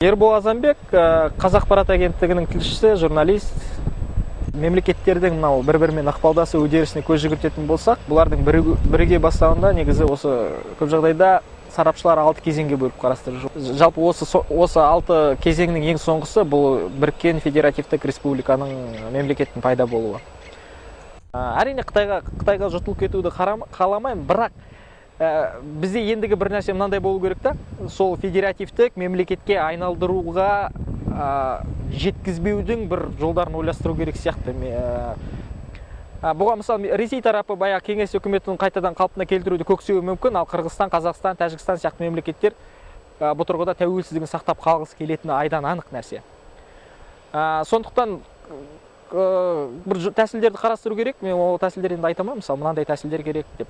Ербол Азанбек, Қазақпарат агенттігінің тілшісі, журналист. Мемлекеттердің мынау бір-бірімен ықпалдасу үдерісіне көз жүгіртетін болсақ, бұлардың біріге бастауында негізі осы көп жағдайда сарапшылар 6 кезеңге бөліп қарастырып жүр. Жалпы осы 6 кезеңнің ең соңғысы бұл біріккен федеративтік республиканың мемлекеттің пайда болуы. Әрине Қытайға жұтылып кетуді қаламаймын, бірақ бізде ендігі бір нәрсе мынандай болу керек та, сол федеративтік мемлекетке айналдыруға жеткізбеудің бір жолдарын ойластыру керек сияқты. Бұған мысалы Ресей тарапы баяғы кеңес үкіметін қайтадан қалпына келтіруді көксеуі мүмкін, ал Қырғызстан, Қазақстан, Тәжікстан сияқты мемлекеттер бұл тұрғыда тәуелсіздігін сақтап қалғысы келетіні айдан анық нәрсе. Сондықтан бір тәсілдерді қарастыру керек. Мен ол тәсілдерді айта алмаймын, мысалы мынандай тәсілдер керек деп.